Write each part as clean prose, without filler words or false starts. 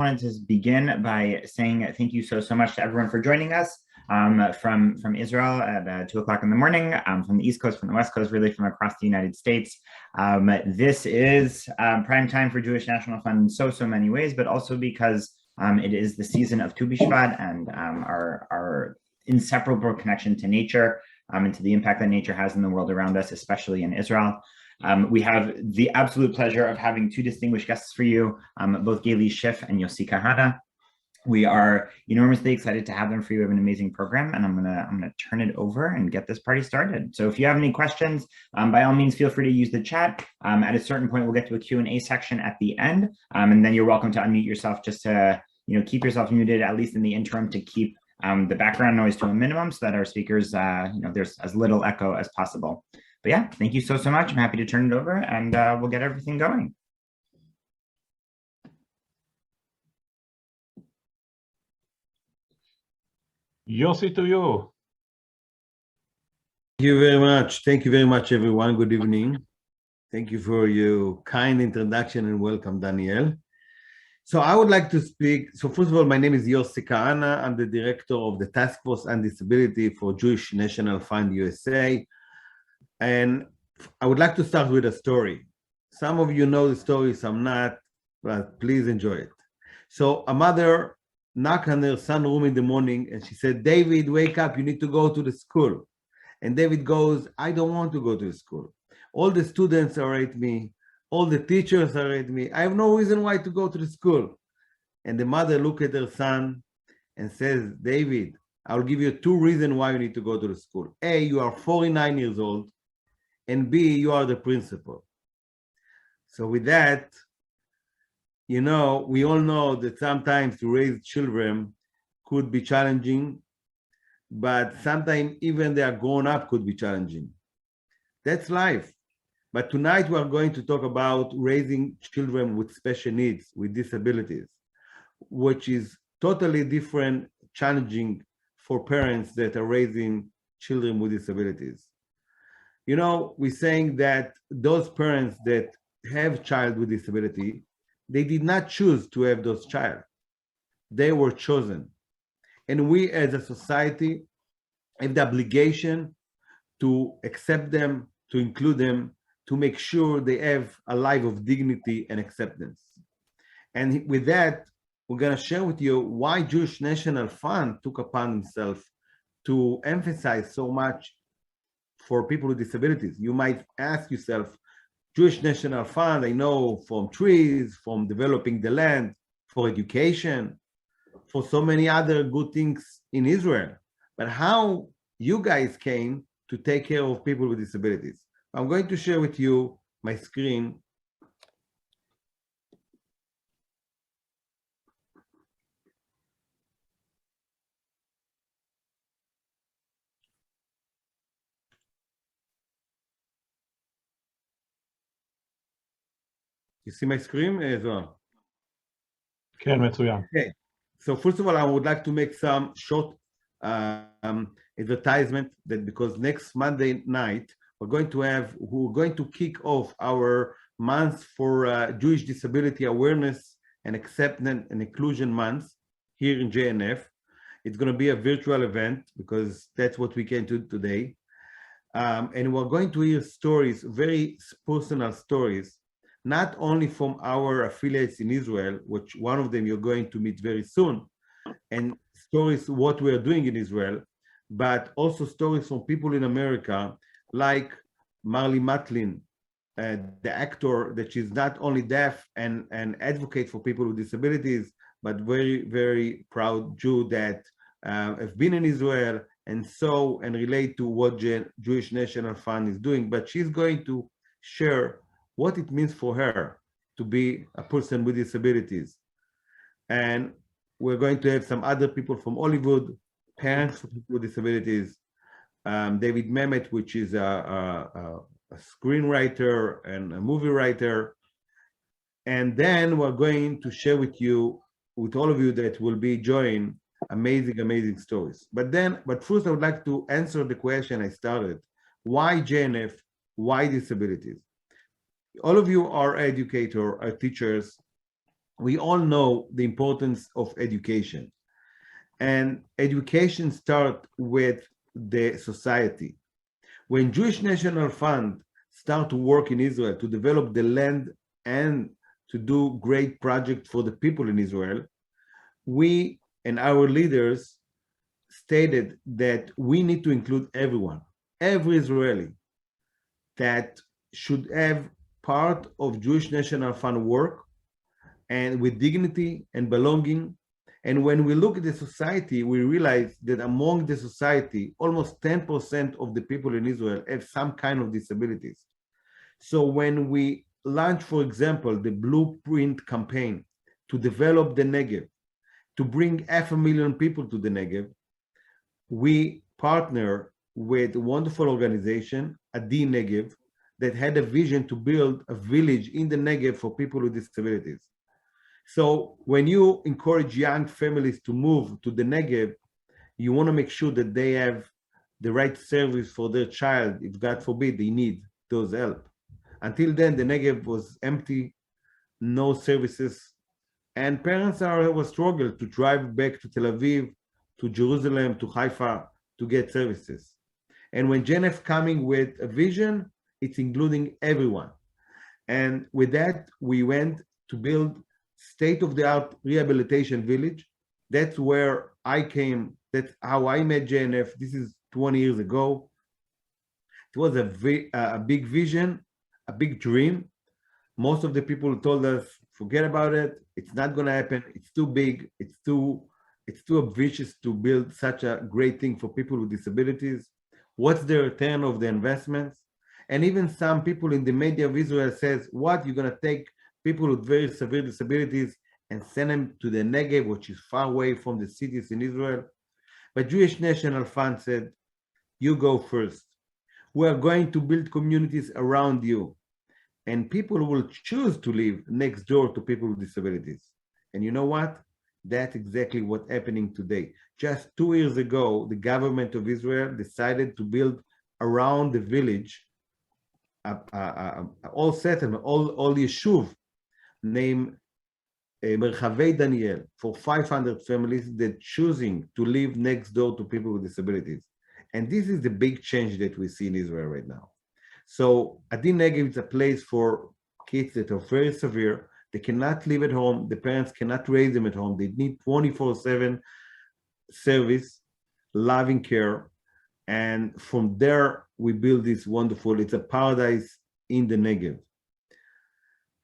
wanted to begin by saying thank you so much to everyone for joining us from Israel at 2 o'clock in the morning, from the East Coast, from the West Coast, really from across the United States. This is prime time for Jewish National Fund in so many ways, but also because it is the season of Tu B'Shvat and our inseparable connection to nature and to the impact that nature has in the world around us, especially in Israel. We have the absolute pleasure of having two distinguished guests for you, both Gaylee Schif and Yossi Kahana. We are enormously excited to have them for you. We have an amazing program, and I'm gonna turn it over and get this party started. So if you have any questions, by all means, feel free to use the chat. At a certain point, we'll get to a Q&A section at the end, and then you're welcome to unmute yourself just to keep yourself muted, at least in the interim, to keep the background noise to a minimum so that our speakers, there's as little echo as possible. But yeah, thank you so much. I'm happy to turn it over, and we'll get everything going. Yossi, to you. Thank you very much. Thank you very much, everyone. Good evening. Thank you for your kind introduction and welcome, Daniel. So I would like to speak. So first of all, my name is Yossi Kahana. I'm the director of the Task Force on Disability for Jewish National Fund USA. And I would like to start with a story. Some of you know the story, some not, but please enjoy it. So a mother knocked on her son's room in the morning and she said, "David, wake up, you need to go to the school." And David goes, "I don't want to go to the school. All the students are at me, all the teachers are at me. I have no reason why to go to the school." And the mother looked at her son and says, "David, I'll give you 2 reasons why you need to go to the school. A, you are 49 years old, and B, you are the principal." So with that, we all know that sometimes to raise children could be challenging, but sometimes even they are grown up could be challenging. That's life. But tonight we are going to talk about raising children with special needs, with disabilities, which is totally different, challenging for parents that are raising children with disabilities. We're saying that those parents that have child with disability, they did not choose to have those child. They were chosen. And we as a society have the obligation to accept them, to include them, to make sure they have a life of dignity and acceptance. And with that, we're going to share with you why Jewish National Fund took upon himself to emphasize so much for people with disabilities. You might ask yourself, Jewish National Fund, I know from trees, from developing the land, for education, for so many other good things in Israel. But how you guys came to take care of people with disabilities? I'm going to share with you my screen. You see my screen as well? כן, מצוין. Okay. So first of all, I would like to make some short advertisement that because next Monday night, we're going to kick off our month for Jewish Disability Awareness and Acceptance and Inclusion Month here in JNF. It's going to be a virtual event because that's what we can do today. And we're going to hear stories, very personal stories, not only from our affiliates in Israel, which one of them you're going to meet very soon, and stories what we are doing in Israel, but also stories from people in America, like Marley Matlin, the actor that she's not only deaf and advocate for people with disabilities, but very proud Jew that have been in Israel and relate to what Jewish National Fund is doing. But she's going to share what it means for her to be a person with disabilities. And we're going to have some other people from Hollywood, parents for people with disabilities, David Mamet, which is a screenwriter and a movie writer. And then we're going to share with all of you that will be joining amazing stories. But first I would like to answer the question I started. Why JNF? Why disabilities? All of you are educators, are teachers, we all know the importance of education. And education starts with the society. When Jewish National Fund start to work in Israel to develop the land and to do great projects for the people in Israel, we and our leaders stated that we need to include everyone, every Israeli that should have part of Jewish National Fund work and with dignity and belonging. And when we look at the society, we realize that among the society, almost 10% of the people in Israel have some kind of disabilities. So when we launch, for example, the Blueprint campaign to develop the Negev, to bring 500,000 people to the Negev, we partner with a wonderful organization, Adi Negev, that had a vision to build a village in the Negev for people with disabilities. So when you encourage young families to move to the Negev, you want to make sure that they have the right service for their child, if God forbid they need those help. Until then, the Negev was empty, no services, and parents were struggle to drive back to Tel Aviv, to Jerusalem, to Haifa to get services. And when JNF coming with a vision, it's including everyone. And with that, we went to build state-of-the-art rehabilitation village. That's where I came. That's how I met JNF. This is 20 years ago. It was a big vision, a big dream. Most of the people told us, forget about it. It's not going to happen. It's too big. It's too ambitious to build such a great thing for people with disabilities. What's the return of the investments? And even some people in the media of Israel says, what, you're going to take people with very severe disabilities and send them to the Negev, which is far away from the cities in Israel? But Jewish National Fund said, you go first. We are going to build communities around you, and people will choose to live next door to people with disabilities. And you know what? That's exactly what's happening today. Just 2 years ago, the government of Israel decided to build around the village all settlement, all yeshuv, named Merchavei Daniel, for 500 families that choosing to live next door to people with disabilities. And this is the big change that we see in Israel right now. So Adi Negev is a place for kids that are very severe. They cannot live at home. The parents cannot raise them at home. They need 24/7 service, loving care. And from there, we build this wonderful, it's a paradise in the Negev.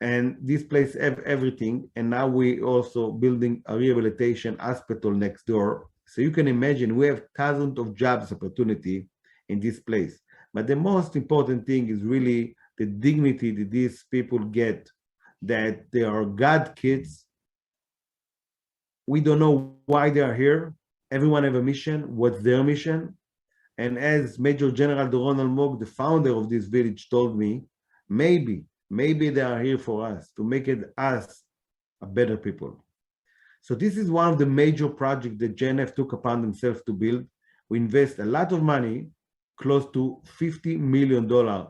And this place have everything. And now we also building a rehabilitation hospital next door. So you can imagine we have thousands of jobs opportunity in this place. But the most important thing is really the dignity that these people get, that they are God kids. We don't know why they are here. Everyone have a mission. What's their mission? And as Major General Doron Almog, the founder of this village, told me, maybe they are here for us, to make it us a better people. So this is one of the major projects that JNF took upon themselves to build. We invest a lot of money, close to $50 million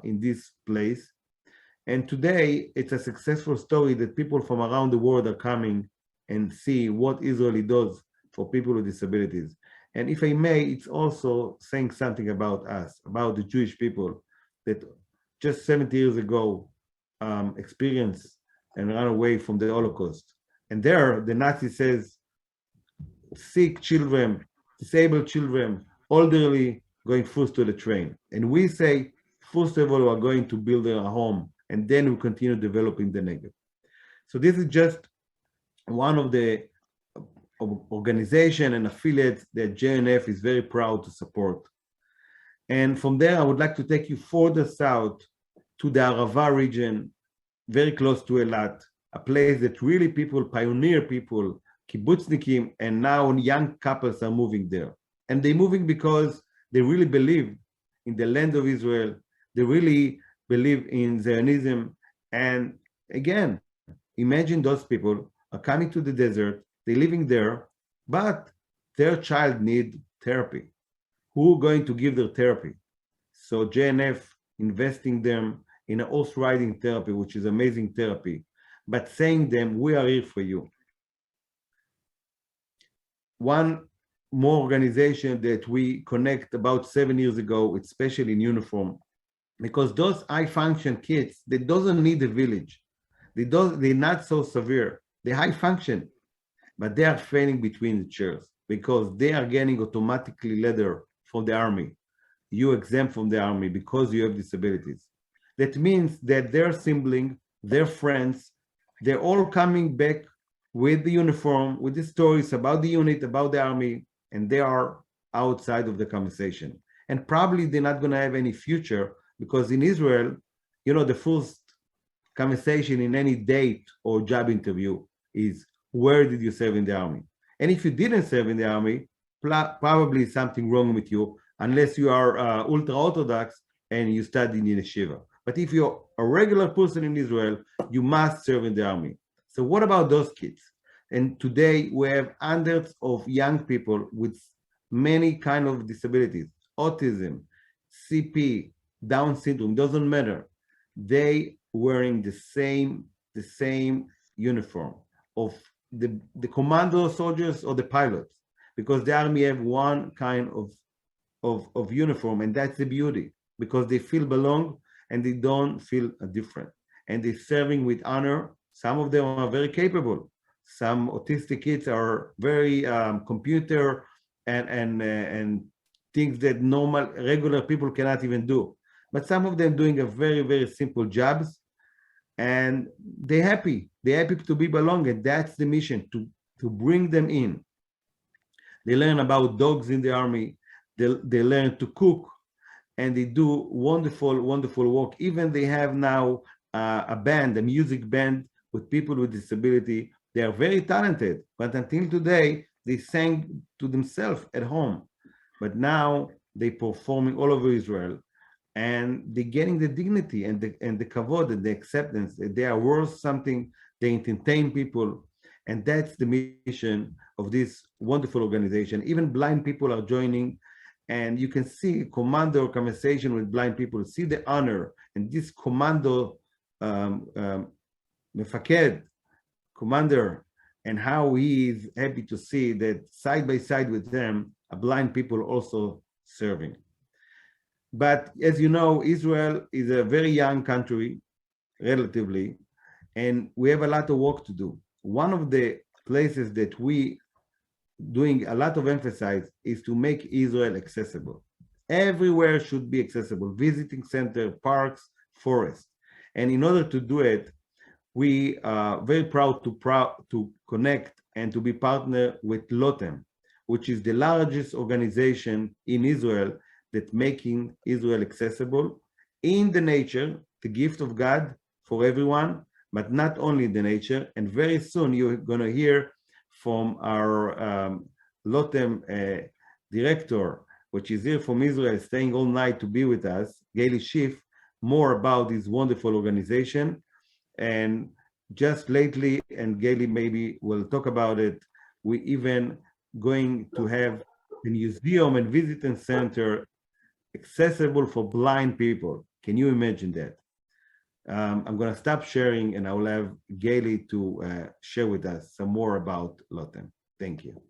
in this place. And today, it's a successful story that people from around the world are coming and see what Israel does for people with disabilities. And if I may, it's also saying something about us, about the Jewish people that just 70 years ago experienced and ran away from the Holocaust. And there, the Nazi says, sick children, disabled children, elderly, going first to the train. And we say, first of all, we are going to build a home, and then we continue developing the Negev. So this is just one of the organization and affiliates that JNF is very proud to support. And from there, I would like to take you further south to the Arava region, very close to Eilat, a place that really people, pioneer people, kibbutznikim, and now young couples are moving there. And they're moving because they really believe in the land of Israel. They really believe in Zionism. And again, imagine those people are coming to the desert, they're living there, but their child needs therapy. Who going to give their therapy? So JNF investing them in a horse riding therapy, which is amazing therapy. but saying them, we are here for you. One more organization that we connect about 7 years ago, especially in uniform, because those high function kids, they doesn't need a village. They're not so severe. They high function, but they are failing between the chairs because they are getting automatically letter from the army. You exempt from the army because you have disabilities. That means that their sibling, their friends, they're all coming back with the uniform, with the stories about the unit, about the army, and they are outside of the conversation. And probably they're not going to have any future because in Israel, you know, the first conversation in any date or job interview is, where did you serve in the army? And if you didn't serve in the army, probably something wrong with you, unless you are ultra-Orthodox and you study in yeshiva. But if you're a regular person in Israel, you must serve in the army. So what about those kids? And today we have hundreds of young people with many kind of disabilities, autism, CP, Down syndrome, doesn't matter. They wearing the same uniform of the commando soldiers or the pilots, because the army have one kind of uniform, and that's the beauty, because they feel belong and they don't feel different, and they're serving with honor. Some of them are very capable. Some autistic kids are very computer and things that normal regular people cannot even do. But some of them doing a very simple jobs, and they're happy. They're happy to be belong, and that's the mission, to bring them in. They learn about dogs in the army. They learn to cook, and they do wonderful work. Even they have now a band, a music band with people with disability. They are very talented, but until today, they sang to themselves at home. But now they're performing all over Israel, and they're getting the dignity and the kavod and the acceptance that they are worth something. They entertain people, and that's the mission of this wonderful organization. Even blind people are joining, and you can see commando conversation with blind people, see the honor, and this commando mefaked, commander, and how he is happy to see that side by side with them, blind people also serving. But as you know, Israel is a very young country, relatively, and we have a lot of work to do. One of the places that we doing a lot of emphasis is to make Israel accessible. Everywhere should be accessible, visiting center, parks, forests. And in order to do it, we are very proud to connect and to be partner with LOTEM, which is the largest organization in Israel that making Israel accessible in the nature, the gift of God for everyone, but not only the nature. And very soon you're going to hear from our LOTEM director, which is here from Israel, staying all night to be with us, Gaylee Schif, more about this wonderful organization. And just lately, and Gaylee maybe will talk about it, we even going to have a museum and visiting center accessible for blind people. Can you imagine that? I'm going to stop sharing, and I will have Gaylee to share with us some more about LOTEM. Thank you.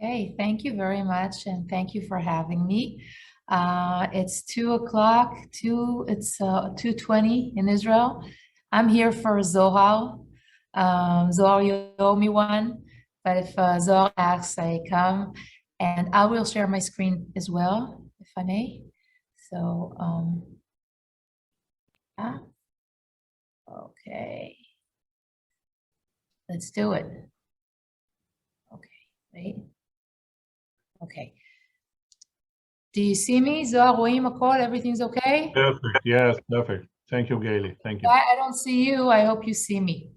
Okay, thank you very much, and thank you for having me. It's 2 o'clock, it's 2:20 in Israel. I'm here for Zohar. Zohar, you owe me one, but if Zohar asks, I come, and I will share my screen as well, if I may. So, yeah. Okay. Let's do it. Okay, wait. Okay. Do you see me? Zohar, רואים הכל? Everything's okay? Perfect. Yes, perfect. Thank you, Gaylee. Thank you. I don't see you. I hope you see me.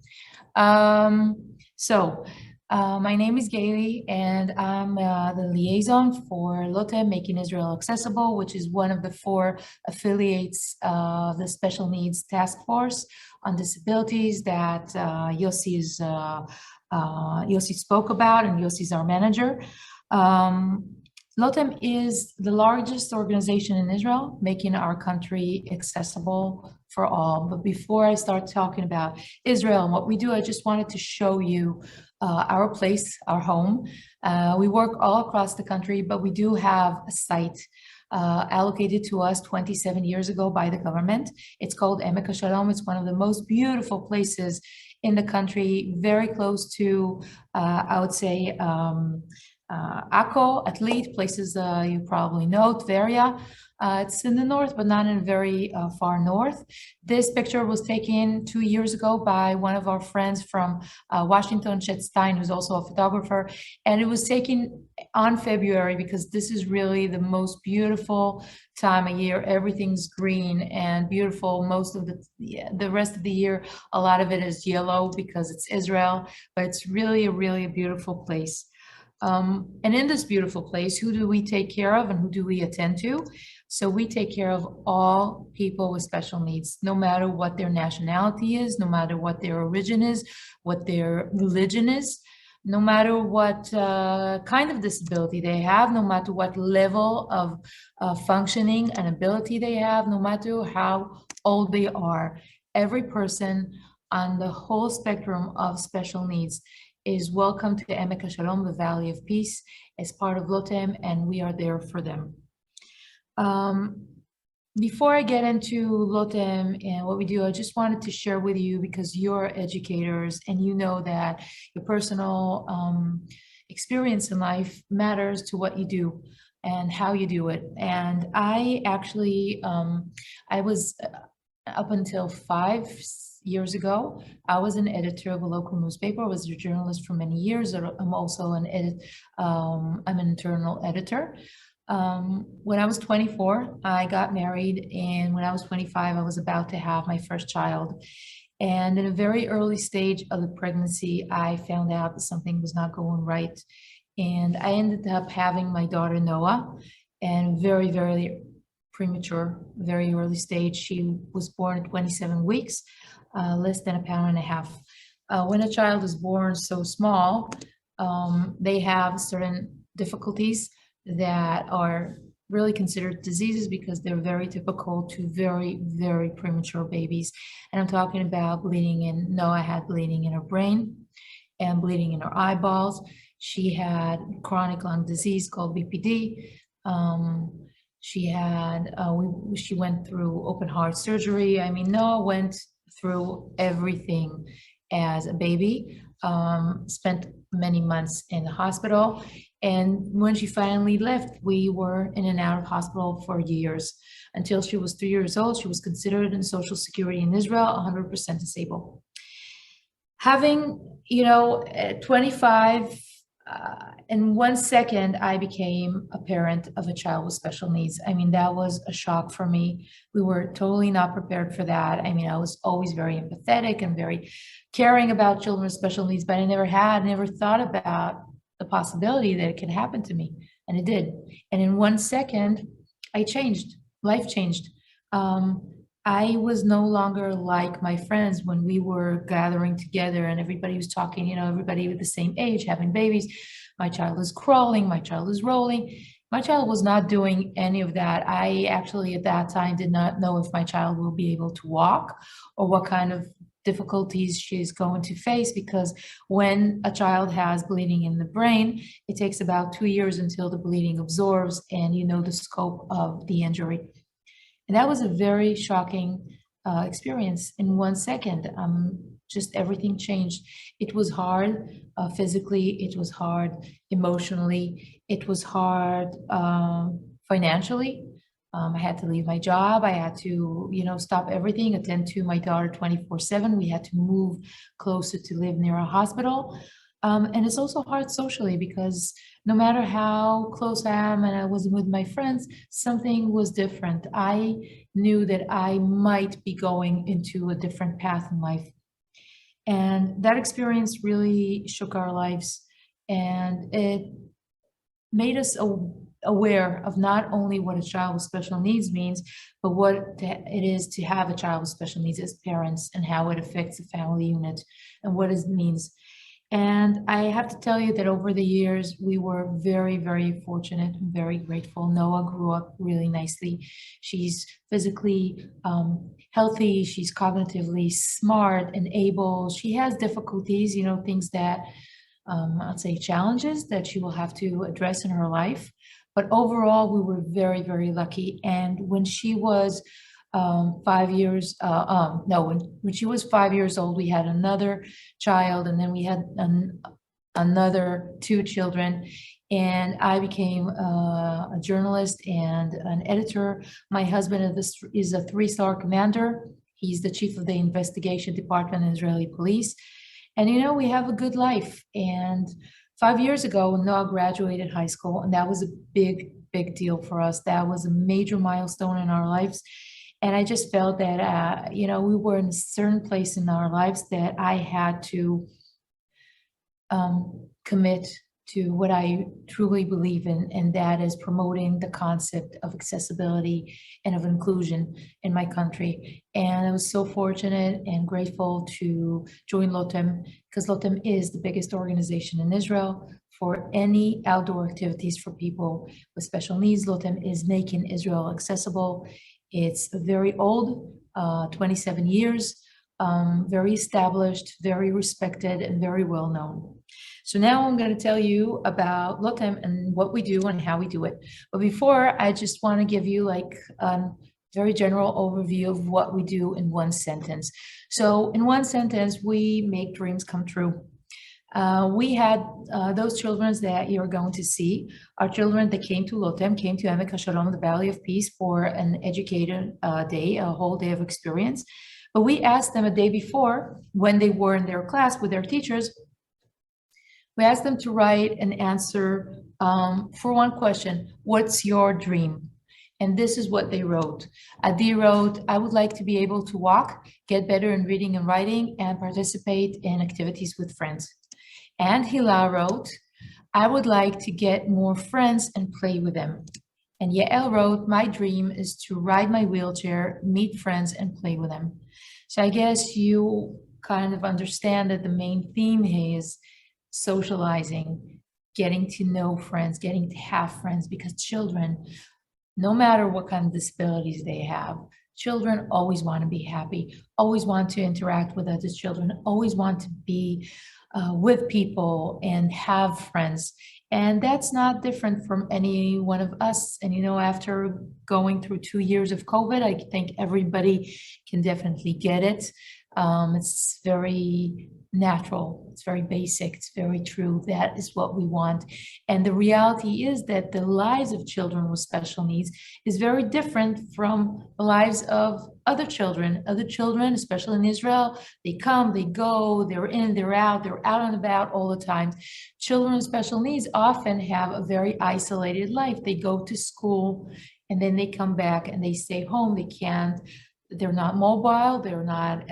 My name is Gaylee, and I'm the liaison for LOTEM, Making Israel Accessible, which is one of the 4 affiliates of the Special Needs Task Force on Disabilities that Yossi spoke about, and Yossi's our manager. LOTEM is the largest organization in Israel, making our country accessible for all. But before I start talking about Israel and what we do, I just wanted to show you our place, our home. We work all across the country, but we do have a site allocated to us 27 years ago by the government. It's called Emek HaShalom. It's one of the most beautiful places in the country, very close to, I would say, Akko, Atlit, places you probably know, Tveria. It's in the north, but not in very far north. This picture was taken 2 years ago by one of our friends from Washington, Chet Stein, who's also a photographer. And it was taken on February because this is really the most beautiful time of year. Everything's green and beautiful. Most of the rest of the year, a lot of it is yellow because it's Israel, but it's really a beautiful place. And in this beautiful place, who do we take care of and who do we attend to? So we take care of all people with special needs, no matter what their nationality is, no matter what their origin is, what their religion is, no matter what kind of disability they have, no matter what level of functioning and ability they have, no matter how old they are. Every person on the whole spectrum of special needs is welcome to Emek HaShalom, the Valley of Peace, as part of LOTEM, and we are there for them. Before I get into LOTEM and what we do, I just wanted to share with you, because you're educators and you know that your personal experience in life matters to what you do and how you do it. And I actually, I was up until 5 years ago, I was an editor of a local newspaper. I was a journalist for many years. I'm also I'm an internal editor. When I was 24, I got married, and when I was 25, I was about to have my first child. And in a very early stage of the pregnancy, I found out that something was not going right. And I ended up having my daughter, Noah, and very premature, very early stage. She was born at 27 weeks, less than 1.5 pounds. When a child is born so small, they have certain difficulties that are really considered diseases because they're very typical to very premature babies. And I'm talking about bleeding in. Noah had bleeding in her brain and bleeding in her eyeballs. She had chronic lung disease called BPD. She went through open heart surgery. I mean, Noah went through everything as a baby, spent many months in the hospital. And when she finally left, we were in and out of hospital for years. Until she was 3 years old, she was considered in Social Security in Israel 100% disabled. Having, at 25, in 1 second, I became a parent of a child with special needs. I mean, that was a shock for me. We were totally not prepared for that. I mean, I was always very empathetic and very caring about children with special needs, but I never thought about the possibility that it could happen to me. And it did. And in 1 second, I changed. Life changed. I was no longer like my friends when we were gathering together and everybody was talking, everybody with the same age, having babies. My child is crawling, my child is rolling. My child was not doing any of that. I actually at that time did not know if my child will be able to walk or what kind of difficulties she's going to face, because when a child has bleeding in the brain, it takes about 2 years until the bleeding absorbs and the scope of the injury. And that was a very shocking experience. In 1 second, just everything changed. It was hard physically, it was hard emotionally, it was hard financially. I had to leave my job. I had to, stop everything, attend to my daughter 24/7. We had to move closer to live near a hospital. And it's also hard socially because no matter how close I am and I was with my friends, something was different. I knew that I might be going into a different path in life. And that experience really shook our lives, and it made us aware of not only what a child with special needs means, but what it is to have a child with special needs as parents and how it affects the family unit and what it means. And I have to tell you that over the years, we were very, very fortunate and very grateful. Noah grew up really nicely. She's physically healthy. She's cognitively smart and able. She has difficulties, you know, things that I'd say challenges that she will have to address in her life. But overall, we were very, very lucky. And when she was 5 years, no, when she was 5 years old, we had another child, and then we had another two children. And I became a journalist and an editor. My husband is a three-star commander. He's the chief of the investigation department in Israeli police. And, you know, we have a good life. And 5 years ago, Noah graduated high school, and that was a big, big deal for us. That was a major milestone in our lives. And I just felt that, you know, we were in a certain place in our lives that I had to commit to what I truly believe in, and that is promoting the concept of accessibility and of inclusion in my country. And I was so fortunate and grateful to join LOTEM, because LOTEM is the biggest organization in Israel for any outdoor activities for people with special needs. LOTEM is making Israel accessible. It's very old, 27 years, very established, very respected, and very well known. So now I'm going to tell you about LOTEM and what we do and how we do it. But before, I just want to give you like a very general overview of what we do in one sentence. So in one sentence, we make dreams come true. We had those children that you're going to see are children that came to LOTEM, came to Emek HaShalom, the Valley of Peace, for an educated day, a whole day of experience. But we asked them a day before, when they were in their class with their teachers, we asked them to write an answer for one question: what's your dream? And this is what they wrote. Adi wrote, I would like to be able to walk, get better in reading and writing, and participate in activities with friends. And Hila wrote, I would like to get more friends and play with them. And Yael wrote, my dream is to ride my wheelchair, meet friends, and play with them. So I guess you kind of understand that the main theme is socializing, getting to know friends, getting to have friends, because children, no matter what kind of disabilities they have, children always want to be happy, always want to interact with other children, always want to be with people and have friends. And that's not different from any one of us. And, you know, after going through 2 years of COVID, I think everybody can definitely get it. It's very natural, it's very basic, it's very true. That is what we want. And the reality is that the lives of children with special needs is very different from the lives of other children. Other children, especially in Israel, they come, they go, they're in, they're out and about all the time. Children with special needs often have a very isolated life. They go to school and then they come back and they stay home. They're not mobile, they're not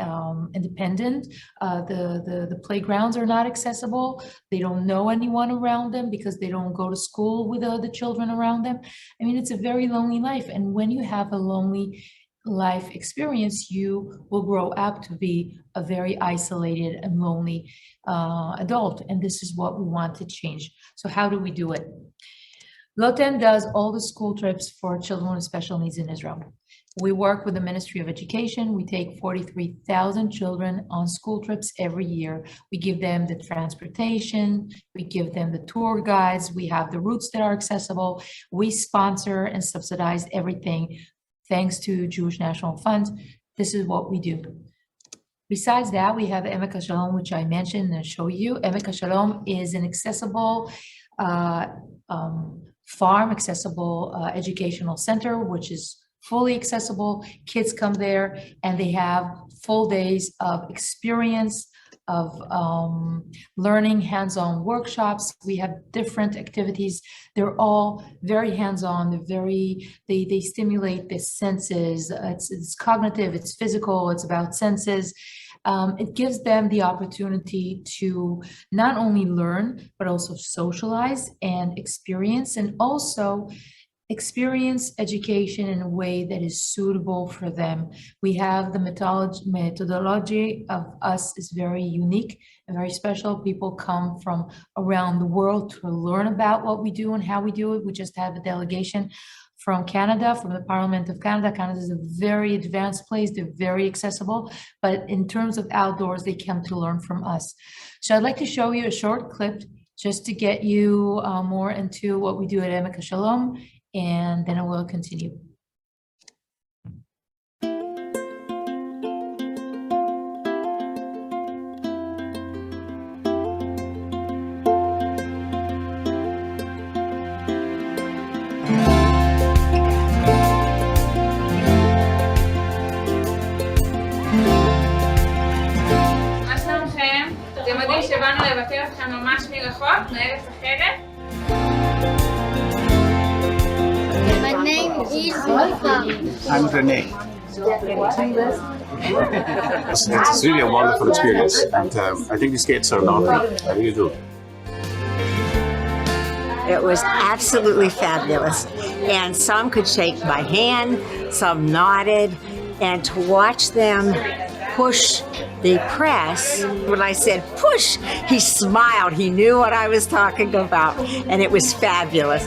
independent, the playgrounds are not accessible, they don't know anyone around them because they don't go to school with other children around them. I mean, it's a very lonely life, and when you have a lonely life experience, you will grow up to be a very isolated and lonely adult, and this is what we want to change. So how do we do it? LOTEM does all the school trips for children with special needs in Israel. We work with the Ministry of Education. We take 43,000 children on school trips every year. We give them the transportation, we give them the tour guides, we have the routes that are accessible. We sponsor and subsidize everything thanks to Jewish National Fund. This is what we do. Besides that, we have Emek HaShalom, which I mentioned and show you. Emek HaShalom is an accessible farm, accessible educational center, which is fully accessible. Kids come there and they have full days of experience, of learning, hands-on workshops. We have different activities. They're all very hands-on. They stimulate the senses. It's cognitive, it's physical, it's about senses. It gives them the opportunity to not only learn, but also socialize and experience, and also experience education in a way that is suitable for them. We have the methodology of us is very unique and very special. People come from around the world to learn about what we do and how we do it. We just have a delegation from Canada, from the Parliament of Canada. Canada is a very advanced place. They're very accessible, but in terms of outdoors, they come to learn from us. So I'd like to show you a short clip just to get you more into what we do at Emek Shalom, and then I will continue. אתם יודעים שבאנו לבקר אתכם ממש מרחוק, מארץ אחרת? My name is Mifa. I'm Renee. It's really a wonderful experience, and I think these kids are naughty. I really do. It was absolutely fabulous, and some could shake my hand, some nodded, and to watch them push the press, when I said push, he smiled. He knew what I was talking about, and it was fabulous.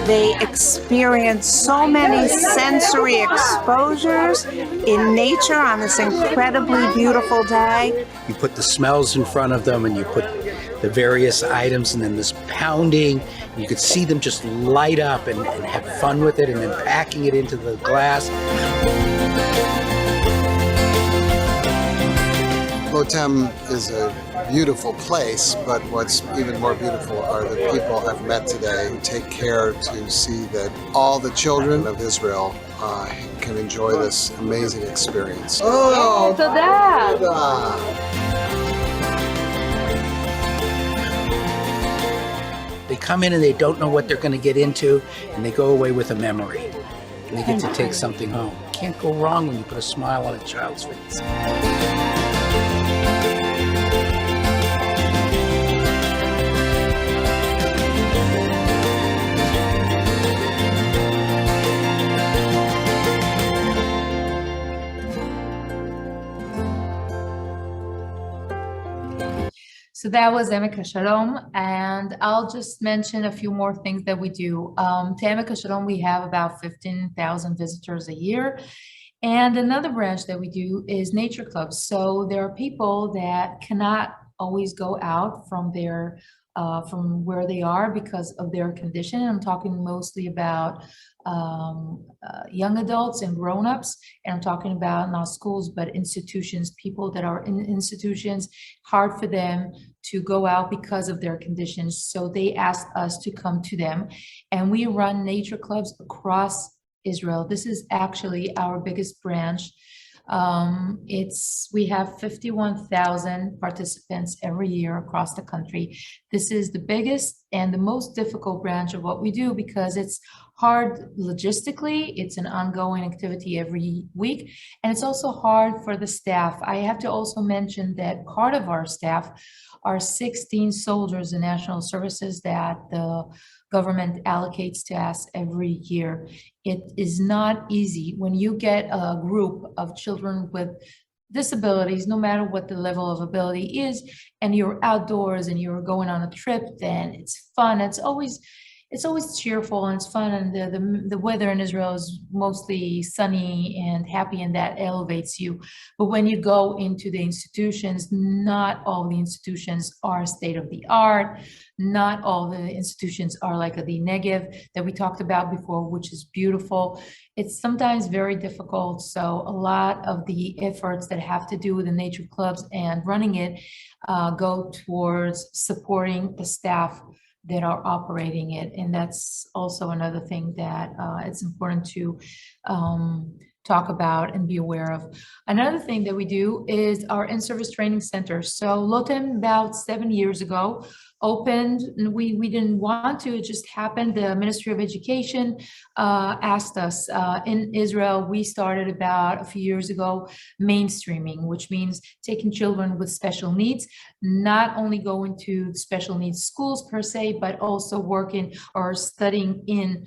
They experience so many sensory exposures in nature on this incredibly beautiful day. You put the smells in front of them, and you put the various items, and then this pounding. You could see them just light up and have fun with it, and then packing it into the glass. LOTEM is a beautiful place, but what's even more beautiful are the people I've met today who take care to see that all the children of Israel can enjoy this amazing experience. Oh, They come in and they don't know what they're going to get into, and they go away with a memory. And they get to take something home. Can't go wrong when you put a smile on a child's face. So that was Emek Shalom, and I'll just mention a few more things that we do. To Emek Shalom, we have about 15,000 visitors a year. And another branch that we do is nature clubs. So there are people that cannot always go out from where they are because of their condition. I'm talking mostly about young adults and grown-ups, and I'm talking about not schools but institutions, people that are in institutions, hard for them to go out because of their conditions. So they asked us to come to them, and we run nature clubs across Israel. This is actually our biggest branch. We have 51,000 participants every year across the country. This is the biggest and the most difficult branch of what we do because it's hard logistically. It's an ongoing activity every week, and it's also hard for the staff. I have to also mention that part of our staff are 16 soldiers in national services that the government allocates to us every year. It is not easy when you get a group of children with disabilities, no matter what the level of ability is, and you're outdoors and you're going on a trip, then it's fun. It's always cheerful and it's fun, and the weather in Israel is mostly sunny and happy, and that elevates you. But when you go into the institutions, not all the institutions are state of the art. Not all the institutions are like the Negev that we talked about before, which is beautiful. It's sometimes very difficult. So a lot of the efforts that have to do with the nature clubs and running it go towards supporting the staff that are operating it. And that's also another thing that it's important to talk about and be aware of. Another thing that we do is our in-service training center. So LOTEM, about 7 years ago, opened, and we didn't want to, it just happened. The Ministry of Education asked us. In Israel, we started about a few years ago mainstreaming, which means taking children with special needs, not only going to special needs schools per se, but also working or studying in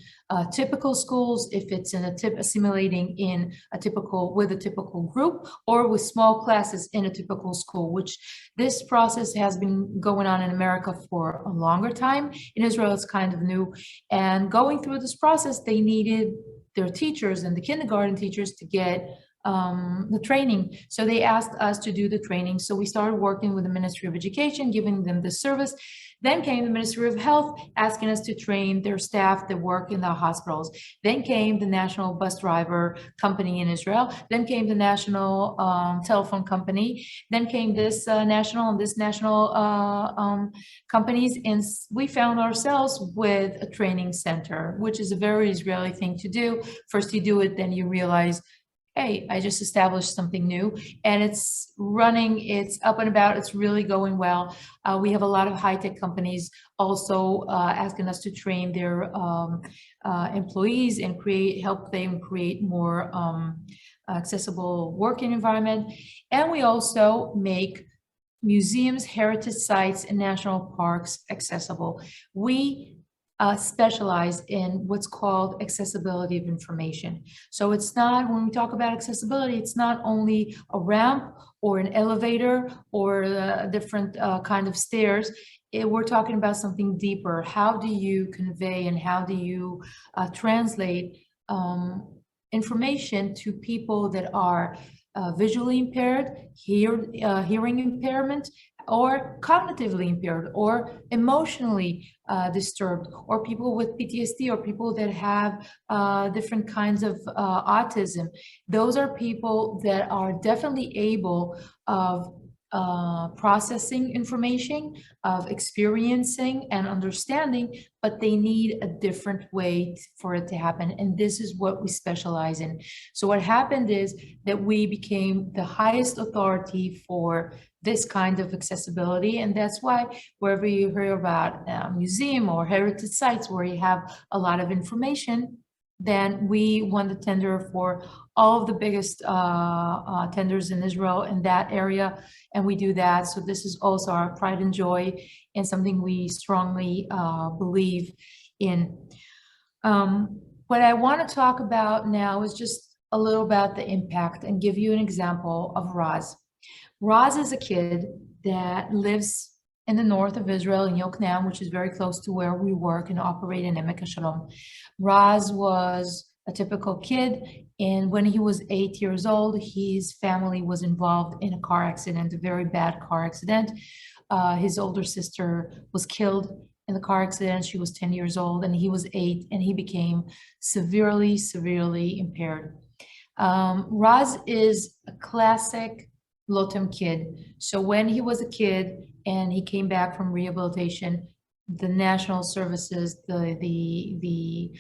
typical schools, if it's in assimilating in with a typical group, or with small classes in a typical school, which this process has been going on in America for a longer time. In Israel, it's kind of new. And going through this process, they needed their teachers and the kindergarten teachers to get the training. So they asked us to do the training. So we started working with the Ministry of Education, giving them the service. Then came the Ministry of Health, asking us to train their staff that work in the hospitals. Then came the National Bus Driver Company in Israel. Then came the National Telephone Company. Then came this national companies. And we found ourselves with a training center, which is a very Israeli thing to do. First you do it, then you realize, hey, I just established something new, and it's running, it's up and about, it's really going well. We have a lot of high-tech companies also asking us to train their employees and help them create more accessible working environment. And we also make museums, heritage sites, and national parks accessible. We specialize in what's called accessibility of information. So it's not, when we talk about accessibility, it's not only a ramp or an elevator or a different kind of stairs. We're talking about something deeper. How do you convey and how do you translate information to people that are visually impaired, hearing impairment, or cognitively impaired, or emotionally disturbed, or people with PTSD, or people that have different kinds of autism. Those are people that are definitely able of processing information, of experiencing and understanding, but they need a different way for it to happen. And this is what we specialize in. So what happened is that we became the highest authority for this kind of accessibility. And that's why wherever you hear about a museum or heritage sites where you have a lot of information, then we won the tender for all of the biggest tenders in Israel in that area. And we do that. So this is also our pride and joy and something we strongly believe in. What I want to talk about now is just a little about the impact and give you an example of Raz. Raz is a kid that lives in the north of Israel in Yokneam, which is very close to where we work and operate in Emek HaShalom. Raz was a typical kid, and when he was 8 years old, his family was involved in a car accident, a very bad car accident. His older sister was killed in the car accident. She was 10 years old, and he was 8, and he became severely, severely impaired. Raz is a classic LOTEM kid. So when he was a kid and he came back from rehabilitation, the national services, the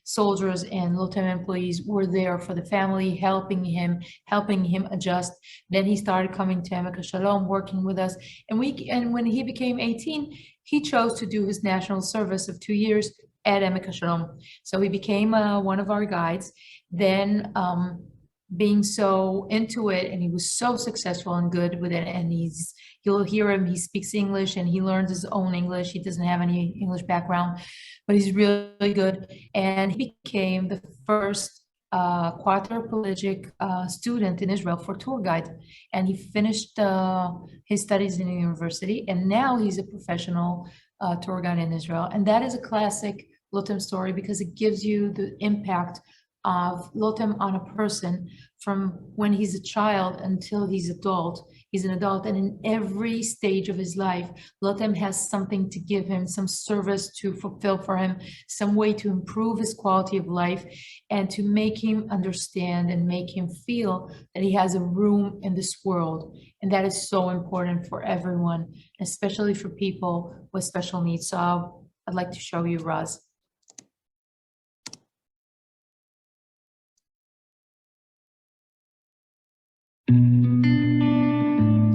soldiers and LOTEM employees were there for the family, helping him adjust. Then he started coming to Emek HaShalom, working with us. And when he became 18, he chose to do his national service of 2 years at Emek HaShalom. So he became one of our guides. Then being so into it, and he was so successful and good with it, and you'll hear him, he speaks English and he learned his own English. He doesn't have any English background, but he's really good. And he became the first quadriplegic student in Israel for tour guide. And he finished his studies in the university, and now he's a professional tour guide in Israel. And that is a classic LOTEM story because it gives you the impact of LOTEM on a person from when he's a child until he's an adult, and in every stage of his life, LOTEM has something to give him, some service to fulfill for him, some way to improve his quality of life, and to make him understand and make him feel that he has a room in this world. And that is so important for everyone, especially for people with special needs. So I'd like to show you Raz.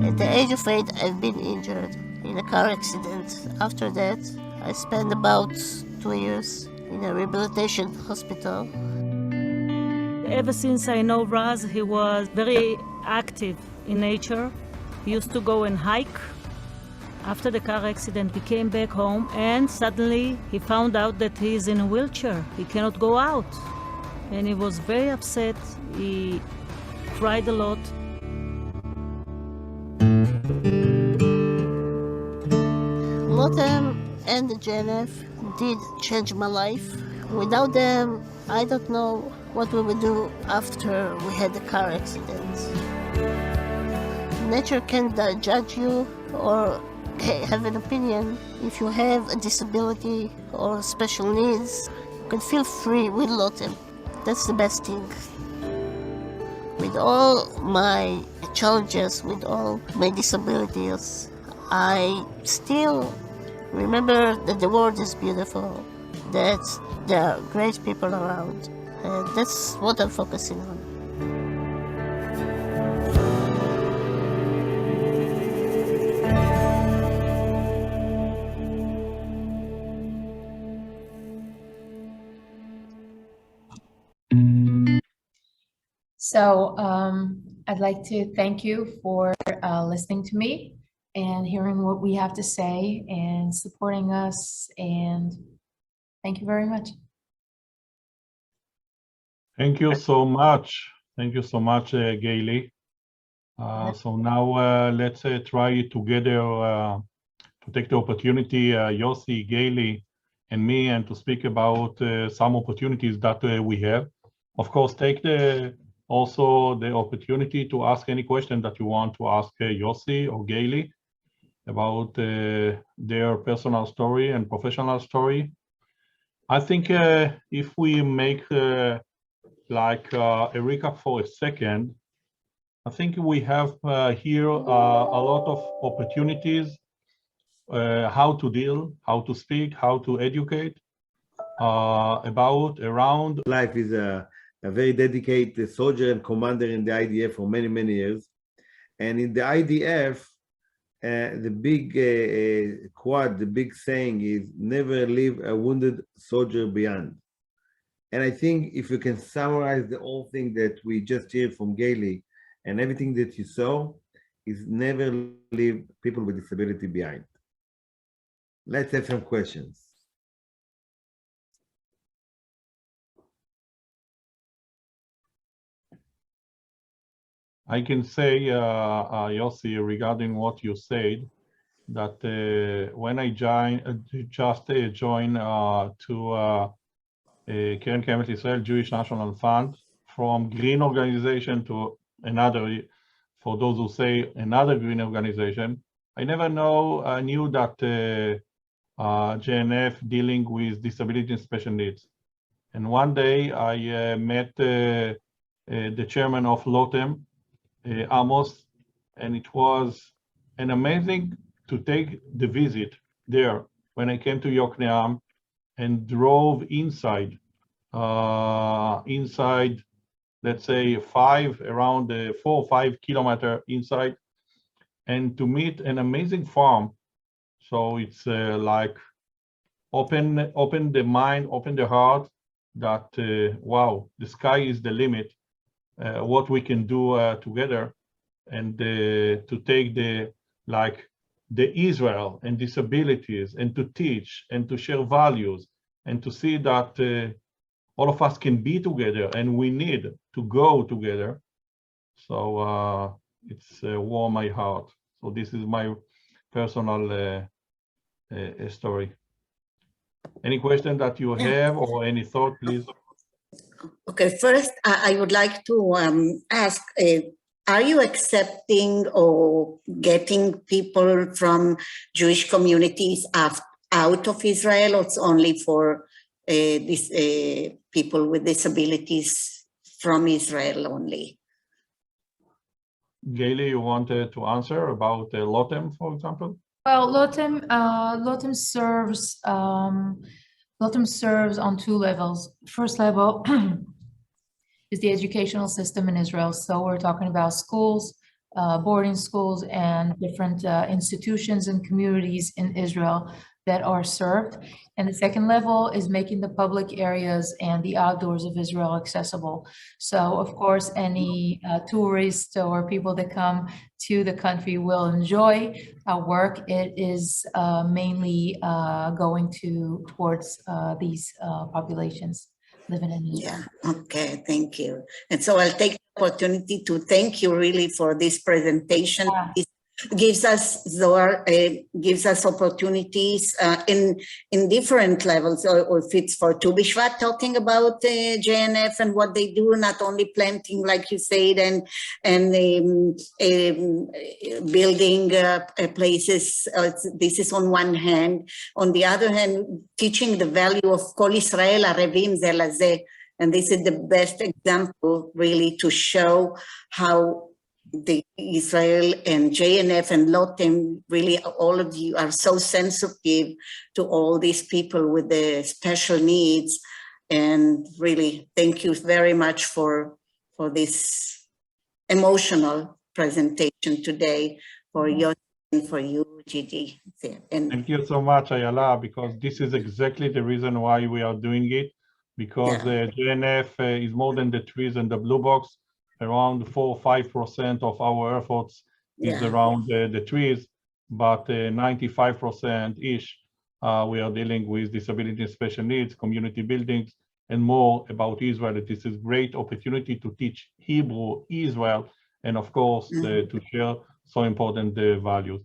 At the age of 8, I've been injured. in a car accident. After that, I spent about 2 years in a rehabilitation hospital. Ever since I know Raz, he was very active in nature. He used to go and hike. After the car accident, he came back home and suddenly he found out that he is in a wheelchair. He cannot go out. And he was very upset. He cried a lot. LOTEM and the JNF did change my life. Without them, I don't know what we would do after we had the car accident. Nature can't judge you or have an opinion. If you have a disability or special needs, you can feel free with LOTEM. That's the best thing. With all my challenges, with all my disabilities, I still remember that the world is beautiful, that there are great people around, and that's what I'm focusing on. So I'd like to thank you for listening to me and hearing what we have to say and supporting us, and thank you very much. Thank you so much. Thank you so much, Gaylee. So now let's try together to take the opportunity, Yossi, Gaylee, and me, and to speak about some opportunities that we have. Of course, take also the opportunity to ask any question that you want to ask Yossi or Gaylee about their personal story and professional story. I think if we make like a recap for a second, I think we have here a lot of opportunities, how to deal, how to speak, how to educate around. Life is a very dedicated soldier and commander in the IDF for many, many years. And in the IDF, the big quad, the big saying is never leave a wounded soldier behind. And I think if you can summarize the whole thing that we just heard from Gaylee and everything that you saw, is never leave people with disability behind. Let's have some questions. I can say, Yossi, regarding what you said, that when I joined to Keren Kayemet Israel Jewish National Fund, from green organization to another, for those who say another green organization, I never knew that JNF dealing with disability and special needs. And one day I met the chairman of LOTEM, Amos, and it was an amazing to take the visit there when I came to Yokneam and drove inside, let's say around 4 or 5 kilometers inside, and to meet an amazing farm. So it's like open the mind, open the heart, that wow, the sky is the limit. What we can do together, and to take the Israel and disabilities, and to teach and to share values, and to see that all of us can be together, and we need to go together. So it's warm my heart. So this is my personal story. Any question that you have or any thought, please? Okay, first, I would like to ask, are you accepting or getting people from Jewish communities out of Israel, or it's only for these people with disabilities from Israel only? Gaylee, you wanted to answer about LOTEM, for example? Well, LOTEM serves on 2 levels. First level is the educational system in Israel. So we're talking about schools, boarding schools and different institutions and communities in Israel that are served. And the second level is making the public areas and the outdoors of Israel accessible. So of course, any tourists or people that come to the country will enjoy our work. It is mainly going towards these populations living in Israel. Yeah, okay, thank you. And so I'll take the opportunity to thank you really for this presentation. It gives us gives us opportunities in different levels, or if it's for Tu B'Shvat, talking about JNF and what they do, not only planting, like you said, and building places. This is on one hand. On the other hand, teaching the value of Kol Israel Arevim Ze Lazeh. And this is the best example really to show how the Israel and JNF and LOTEM, really all of you are so sensitive to all these people with the special needs. And really, thank you very much for this emotional presentation today, for your and for you, Gigi. And thank you so much, Ayala, because this is exactly the reason why we are doing it, because JNF is more than the trees and the blue box. Around 4 or 5% of our efforts is around the trees, but 95%-ish, we are dealing with disability and special needs, community buildings, and more about Israel. This is a great opportunity to teach Hebrew, Israel, and of course, to share so important values.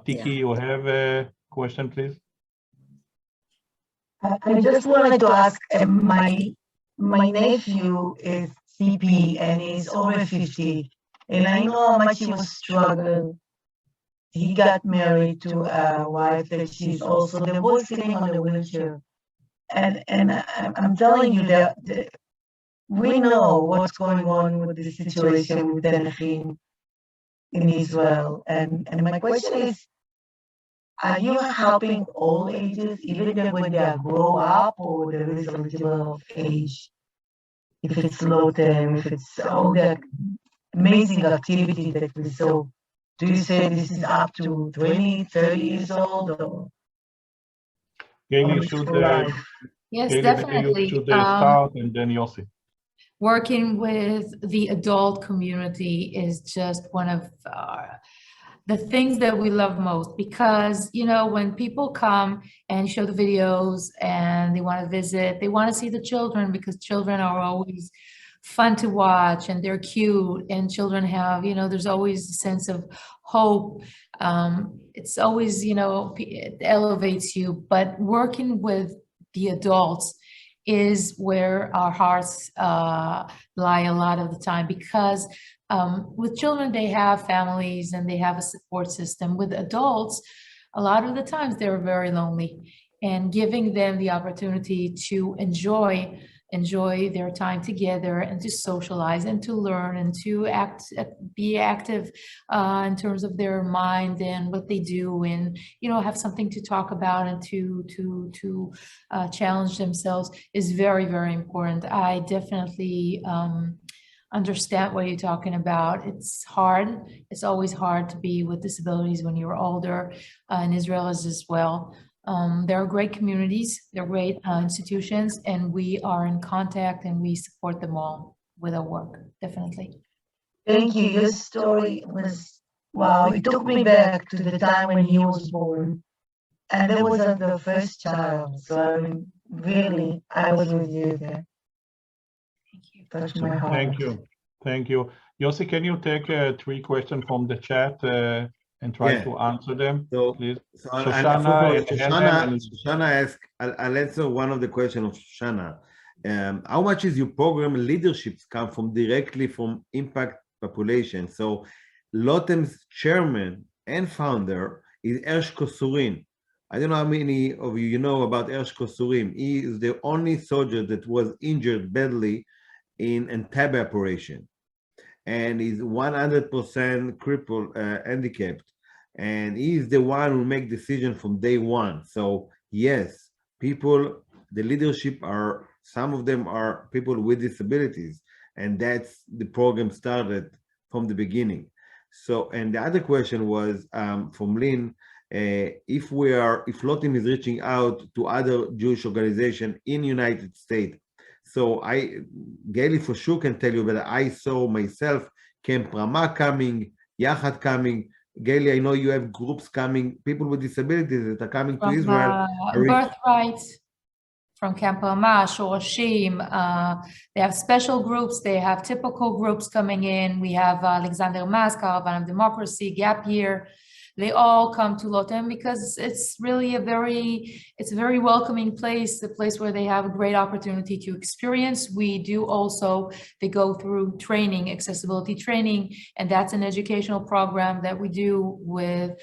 Tiki, you have a question, please? I just wanted to ask, my nephew is CP and he's over 50, and I know how much he was struggling. He got married to a wife that she's also, they're both sitting on a wheelchair. And I'm telling you that we know what's going on with the situation with Denafin in Israel. And my question is, are you helping all ages, even when they grow up or there is a little age? If it's LOTEM, if it's all that amazing activity that we saw, do you say this is up to 20, 30 years old? Or Gaylee, should yes, Gaylee, definitely. you should start, and then Yossi. Working with the adult community is just one of the things that we love most, because, you know, when people come and show the videos and they want to visit, they want to see the children, because children are always fun to watch and they're cute, and children have, you know, there's always a sense of hope. It's always, you know, it elevates you, but working with the adults is where our hearts lie a lot of the time, because with children, they have families and they have a support system. With adults, a lot of the times they're very lonely, and giving them the opportunity to enjoy their time together and to socialize and to learn and to be active in terms of their mind and what they do, and, you know, have something to talk about and to challenge themselves is very, very important. I definitely understand what you're talking about. It's hard. It's always hard to be with disabilities when you're older. In Israel as well. There are great communities, they're great institutions, and we are in contact and we support them all with our work, definitely. Thank you. Your story was, wow, it took me back to the time when he was born. And that was the first child. So really, I was with you there. Touched my heart. Thank you. Thank you. Yossi, can you take 3 questions from the chat and try to answer them, please? So Shoshana asked, I'll answer one of the questions of Shoshana. How much is your program leaderships come from directly from impact population? So LOTEM's chairman and founder is Ersh Kosurin. I don't know how many of you know about Ersh Kosurin. He is the only soldier that was injured badly in Entebbe operation, and he's 100% crippled, handicapped, and he's the one who make decision from day one. So yes, people, the leadership are, some of them are people with disabilities, and that's the program started from the beginning. So, and the other question was from Lynn, if LOTEM is reaching out to other Jewish organizations in United States. So Gaylee for sure can tell you that I saw myself Camp Rama coming, Yachad coming. Gaylee, I know you have groups coming, people with disabilities that are coming to Israel. Birthright, from Camp Rama, Shorashim. They have special groups. They have typical groups coming in. We have Alexander Mas, Caravan of Democracy, Gap Year. They all come to LOTEM because it's really a very welcoming place, a place where they have a great opportunity to experience. We do also, they go through training, accessibility training, and that's an educational program that we do with,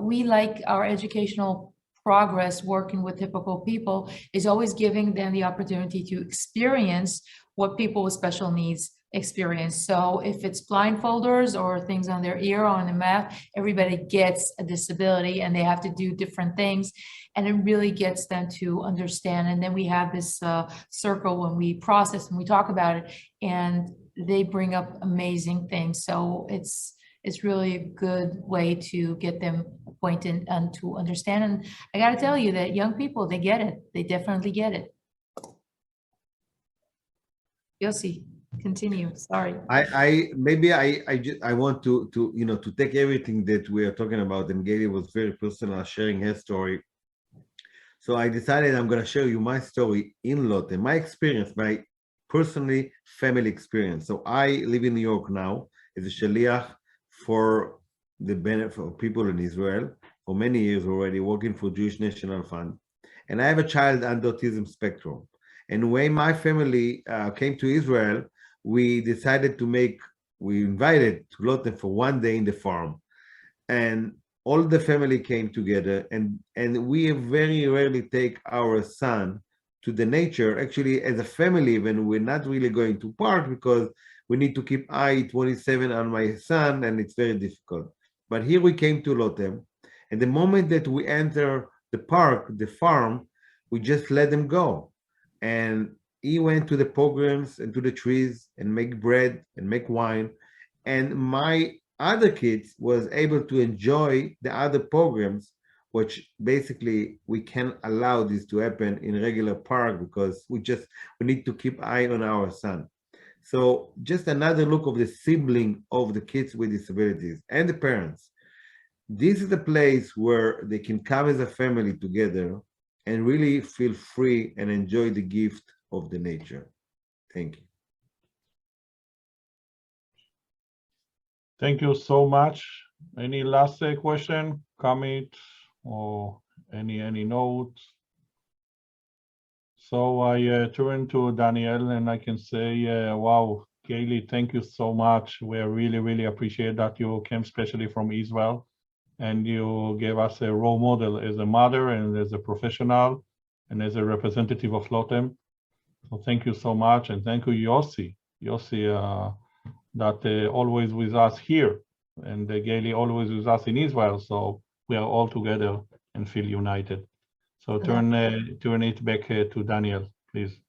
we like our educational progress working with typical people is always giving them the opportunity to experience what people with special needs experience. So if it's blindfolders or things on their ear or on the mouth, everybody gets a disability and they have to do different things, and it really gets them to understand. And then we have this circle when we process and we talk about it, and they bring up amazing things. So it's really a good way to get them acquainted and to understand. And I got to tell you that young people, they get it. They definitely get it. Yossi, continue. Sorry. I want to take everything that we are talking about, and Gaylee was very personal sharing her story. So I decided I'm going to share you my story in LOTEM, my experience, my personally family experience. So I live in New York now as a shaliach for the benefit of people in Israel for many years already, working for Jewish National Fund. And I have a child under autism spectrum. And when my family came to Israel, we decided we invited to LOTEM for one day in the farm. And all the family came together, and we very rarely take our son to the nature. Actually, as a family, when we're not really going to park because we need to keep I-27 on my son, and it's very difficult. But here we came to LOTEM, and the moment that we enter the park, the farm, we just let them go. And he went to the programs and to the trees and make bread and make wine. And my other kids was able to enjoy the other programs, which basically we can't allow this to happen in regular park because we need to keep eye on our son. So just another look of the sibling of the kids with disabilities and the parents. This is a place where they can come as a family together and really feel free and enjoy the gift of the nature. Thank you. Thank you so much. Any last question, comment, or any notes? So I turn to Daniel and I can say, wow, Gaylee, thank you so much. We really, really appreciate that you came especially from Israel and you gave us a role model as a mother and as a professional and as a representative of LOTEM. So thank you so much. And thank you, Yossi, that always with us here, and Gaylee always with us in Israel. So we are all together and feel united. So turn it back to Daniel, please.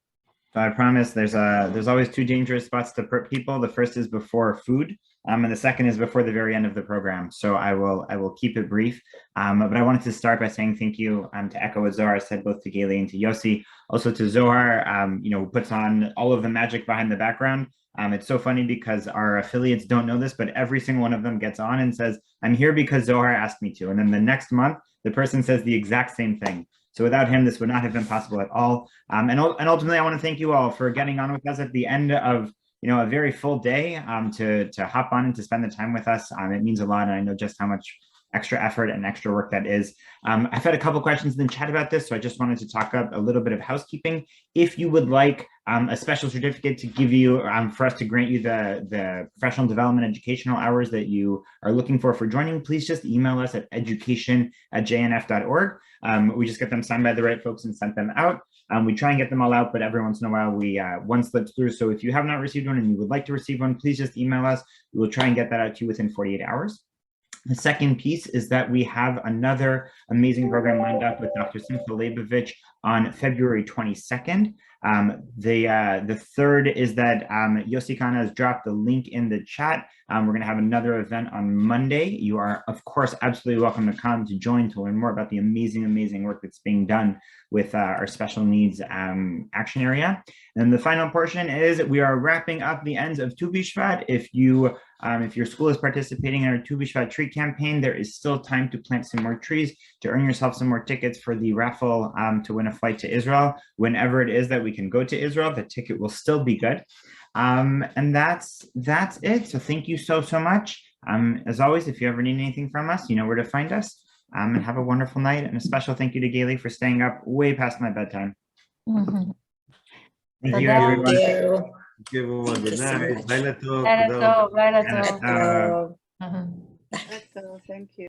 So I promise there's always two dangerous spots to put people. The first is before food, and the second is before the very end of the program. So I will keep it brief. But I wanted to start by saying thank you to echo what Zohar said, both to Gaylee and to Yossi, also to Zohar, who puts on all of the magic behind the background. It's so funny because our affiliates don't know this, but every single one of them gets on and says, I'm here because Zohar asked me to. And then the next month, the person says the exact same thing. So without him, this would not have been possible at all. And ultimately, I want to thank you all for getting on with us at the end of a very full day to hop on and to spend the time with us. It means a lot, and I know just how much extra effort and extra work that is. I've had a couple questions in the chat about this, so I just wanted to talk up a little bit of housekeeping. If you would like a special certificate to give you, for us to grant you the professional development educational hours that you are looking for joining, please just email us at education@jnf.org. We just get them signed by the right folks and sent them out. We try and get them all out, but every once in a while one slips through. So if you have not received one and you would like to receive one, please just email us. We will try and get that out to you within 48 hours. The second piece is that we have another amazing program lined up with Dr. Simcha Leibovich on February 22nd. The third is that Yossi Kana has dropped the link in the chat. We're going to have another event on Monday. You are, of course, absolutely welcome to come to join to learn more about the amazing work that's being done with our special needs action area. And the final portion is we are wrapping up the ends of Tu B'Shvat. If your school is participating in our Tu B'Shvat tree campaign, there is still time to plant some more trees, to earn yourself some more tickets for the raffle to win a flight to Israel. Whenever it is that we can go to Israel, the ticket will still be good. And that's it. So thank you so much. As always, if you ever need anything from us, you know where to find us. And have a wonderful night. And a special thank you to Gaylee for staying up way past my bedtime. Mm-hmm. Thank you, everyone. Thank you, everyone. Good night. Bye, Thank you. Thank you.